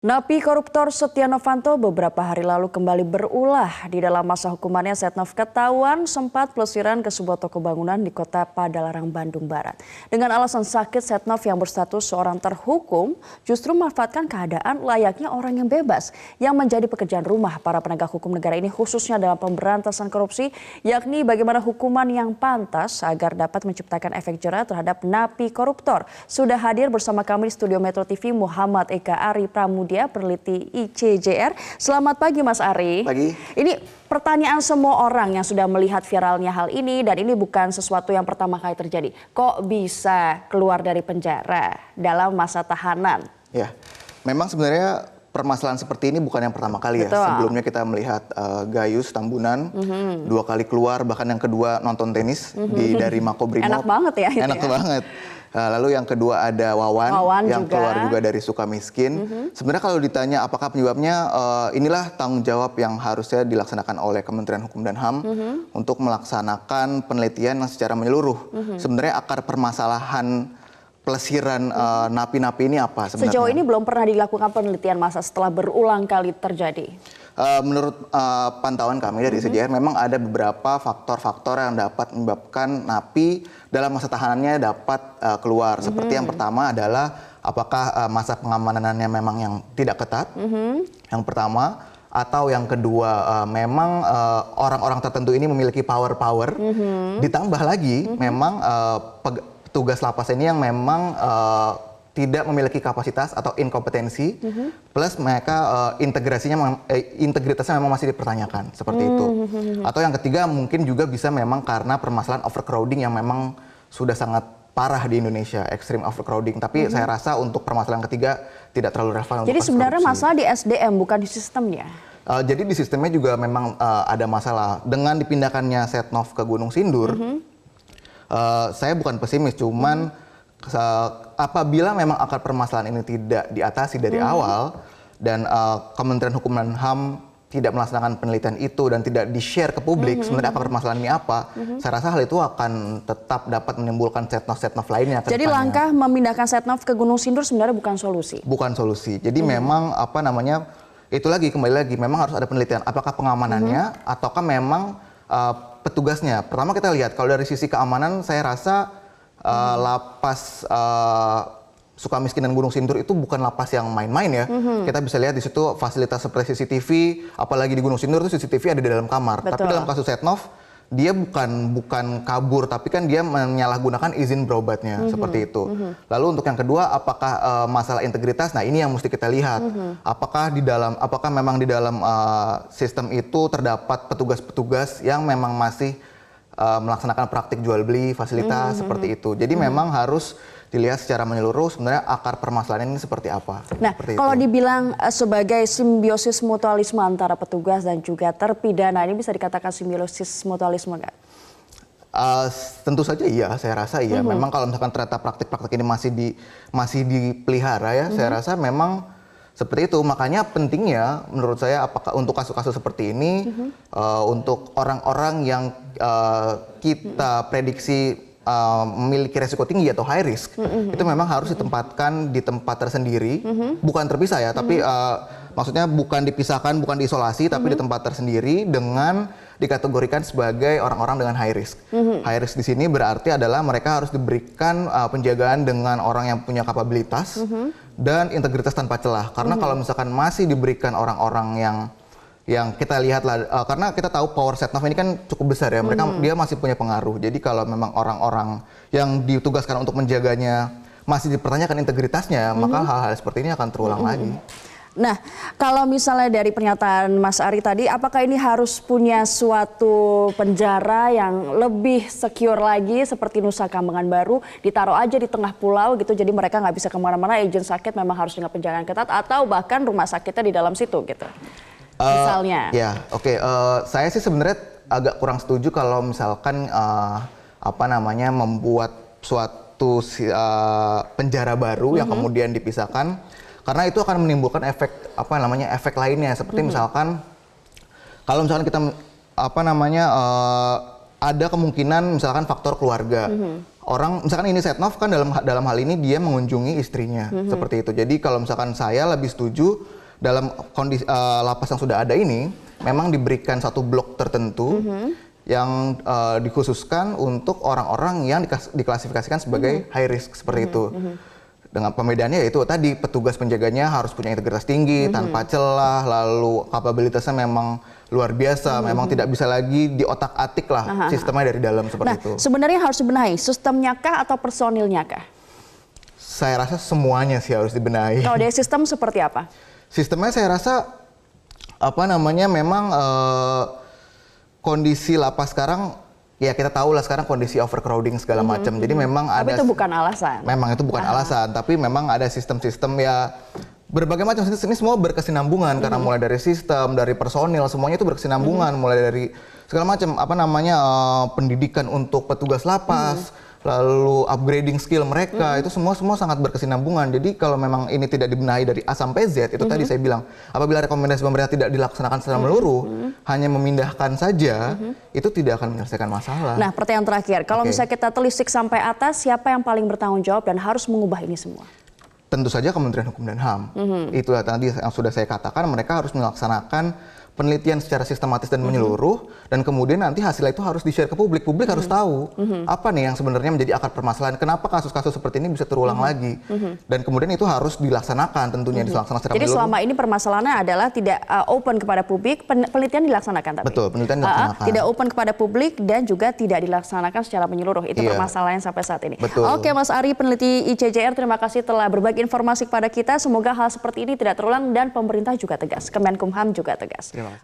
Napi koruptor Setia Novanto beberapa hari lalu kembali berulah di dalam masa hukumannya. Setnov ketahuan sempat pelesiran ke sebuah toko bangunan di kota Padalarang, Bandung Barat. Dengan alasan sakit, Setnov yang berstatus seorang terhukum justru memanfaatkan keadaan layaknya orang yang bebas yang menjadi pekerjaan rumah para penegak hukum negara ini, khususnya dalam pemberantasan korupsi, yakni bagaimana hukuman yang pantas agar dapat menciptakan efek jera terhadap napi koruptor. Sudah hadir bersama kami di studio Metro TV Muhammad Eka Ari Pramudia, peneliti ICJR. Selamat pagi Mas Ari. Pagi. Ini pertanyaan semua orang yang sudah melihat viralnya hal ini, dan ini bukan sesuatu yang pertama kali terjadi. Kok bisa keluar dari penjara dalam masa tahanan? Ya, memang sebenarnya permasalahan seperti ini bukan yang pertama kali ya. Betul. Sebelumnya kita melihat Gayus Tambunan 2 kali keluar, bahkan yang kedua nonton tenis dari Makobrimob. Enak banget ya. Enak banget. Lalu yang kedua ada Wawan yang juga keluar juga dari Sukamiskin. Sebenarnya kalau ditanya apakah penyebabnya, inilah tanggung jawab yang harusnya dilaksanakan oleh Kementerian Hukum dan HAM untuk melaksanakan penelitian yang secara menyeluruh. Sebenarnya akar permasalahan pelesiran napi-napi ini apa sebenarnya? Sejauh ini belum pernah dilakukan penelitian massa setelah berulang kali terjadi. Menurut pantauan kami dari ICJR, memang ada beberapa faktor-faktor yang dapat menyebabkan napi dalam masa tahanannya dapat keluar. Seperti yang pertama adalah apakah masa pengamanannya memang yang tidak ketat, yang pertama. Atau yang kedua, memang orang-orang tertentu ini memiliki power-power. Ditambah lagi, memang petugas lapas ini yang memang tidak memiliki kapasitas atau inkompetensi, plus mereka integritasnya memang masih dipertanyakan, seperti itu. Atau yang ketiga mungkin juga bisa memang karena permasalahan overcrowding yang memang sudah sangat parah di Indonesia, extreme overcrowding. Tapi saya rasa untuk permasalahan ketiga tidak terlalu relevan. Jadi sebenarnya masalah di SDM bukan di sistemnya? Jadi di sistemnya juga memang ada masalah. Dengan dipindahkannya Setnov ke Gunung Sindur, saya bukan pesimis, cuman apabila memang akar permasalahan ini tidak diatasi dari awal dan Kementerian Hukum dan HAM tidak melaksanakan penelitian itu dan tidak di-share ke publik sebenarnya akar permasalahan ini apa, saya rasa hal itu akan tetap dapat menimbulkan Setnov lainnya. Jadi langkah memindahkan Setnov ke Gunung Sindur sebenarnya bukan solusi? Bukan solusi. Jadi memang itu kembali lagi memang harus ada penelitian apakah pengamanannya ataukah memang petugasnya. Pertama kita lihat kalau dari sisi keamanan, saya rasa lapas Sukamiskin dan Gunung Sindur itu bukan lapas yang main-main ya. Kita bisa lihat di situ fasilitas seperti CCTV, apalagi di Gunung Sindur itu CCTV ada di dalam kamar. Betul. Tapi dalam kasus Setnov, dia bukan kabur, tapi kan dia menyalahgunakan izin berobatnya, seperti itu. Lalu untuk yang kedua, apakah masalah integritas? Nah, ini yang mesti kita lihat. Apakah memang di dalam sistem itu terdapat petugas-petugas yang memang masih melaksanakan praktik jual beli fasilitas seperti itu. Jadi memang harus dilihat secara menyeluruh sebenarnya akar permasalahan ini seperti apa. Nah, kalau dibilang sebagai simbiosis mutualisme antara petugas dan juga terpidana, ini bisa dikatakan simbiosis mutualisme nggak? Tentu saja iya, saya rasa iya. Memang kalau misalkan ternyata praktik-praktik ini masih dipelihara ya, saya rasa memang seperti itu. Makanya pentingnya menurut saya apakah untuk kasus-kasus seperti ini, untuk orang-orang yang kita prediksi memiliki resiko tinggi atau high risk, itu memang harus ditempatkan di tempat tersendiri, bukan terpisah ya, tapi maksudnya bukan dipisahkan, bukan diisolasi, tapi di tempat tersendiri dengan dikategorikan sebagai orang-orang dengan high risk. High risk di sini berarti adalah mereka harus diberikan penjagaan dengan orang yang punya kapabilitas dan integritas tanpa celah. Karena kalau misalkan masih diberikan orang-orang yang kita lihat lah, karena kita tahu power Setnov ini kan cukup besar ya, dia masih punya pengaruh. Jadi kalau memang orang-orang yang ditugaskan untuk menjaganya masih dipertanyakan integritasnya, maka hal-hal seperti ini akan terulang lagi. Nah, kalau misalnya dari pernyataan Mas Ari tadi, apakah ini harus punya suatu penjara yang lebih secure lagi seperti Nusa Kambangan Baru, ditaruh aja di tengah pulau gitu, jadi mereka nggak bisa kemana-mana, agent sakit memang harus dengan penjagaan ketat, atau bahkan rumah sakitnya di dalam situ gitu? Misalnya. Ya, oke. Saya sih sebenarnya agak kurang setuju kalau misalkan membuat suatu penjara baru yang kemudian dipisahkan, karena itu akan menimbulkan efek lainnya, seperti misalkan kalau misalkan kita ada kemungkinan misalkan faktor keluarga. orang misalkan ini Setnov kan dalam hal ini dia mengunjungi istrinya seperti itu. Jadi kalau misalkan saya lebih setuju dalam kondisi lapas yang sudah ada ini memang diberikan satu blok tertentu yang dikhususkan untuk orang-orang yang diklasifikasikan sebagai high risk seperti itu. Dengan pembedaannya yaitu tadi petugas penjaganya harus punya integritas tinggi, tanpa celah, lalu kapabilitasnya memang luar biasa, memang tidak bisa lagi diotak-atik lah sistemnya dari dalam seperti itu. Nah, sebenarnya harus dibenahi sistemnya kah atau personilnya kah? Saya rasa semuanya sih harus dibenahi. Kalau dari sistem seperti apa? Sistemnya saya rasa memang kondisi lapas sekarang ya kita tahu lah sekarang kondisi overcrowding segala macam. Jadi memang Tapi ada. itu bukan alasan. Memang itu bukan alasan, tapi memang ada sistem-sistem ya berbagai macam. Ini semua berkesinambungan karena mulai dari sistem, dari personil, semuanya itu berkesinambungan. Mulai dari segala macam pendidikan untuk petugas lapas, lalu upgrading skill mereka, itu semua sangat berkesinambungan. Jadi kalau memang ini tidak dibenahi dari A sampai Z, itu tadi saya bilang, apabila rekomendasi pemerintah tidak dilaksanakan secara menyeluruh, hanya memindahkan saja, itu tidak akan menyelesaikan masalah. Nah, pertanyaan terakhir, kalau misalnya kita telisik sampai atas, siapa yang paling bertanggung jawab dan harus mengubah ini semua? Tentu saja Kementerian Hukum dan HAM. Itu tadi yang sudah saya katakan, mereka harus melaksanakan penelitian secara sistematis dan menyeluruh, dan kemudian nanti hasilnya itu harus di-share ke publik. Publik harus tahu apa nih yang sebenarnya menjadi akar permasalahan, kenapa kasus-kasus seperti ini bisa terulang lagi. Dan kemudian itu harus dilaksanakan, tentunya dilaksanakan secara Jadi menyeluruh. selama ini permasalahannya adalah tidak open kepada publik, penelitian dilaksanakan tapi? Betul, penelitian dilaksanakan. Tidak open kepada publik dan juga tidak dilaksanakan secara menyeluruh. Itu permasalahan sampai saat ini. Betul. Oke, Mas Ari, peneliti ICJR, terima kasih telah berbagi informasi kepada kita. Semoga hal seperti ini tidak terulang dan pemerintah juga tegas, Kemenkumham juga tegas. Terima kasih.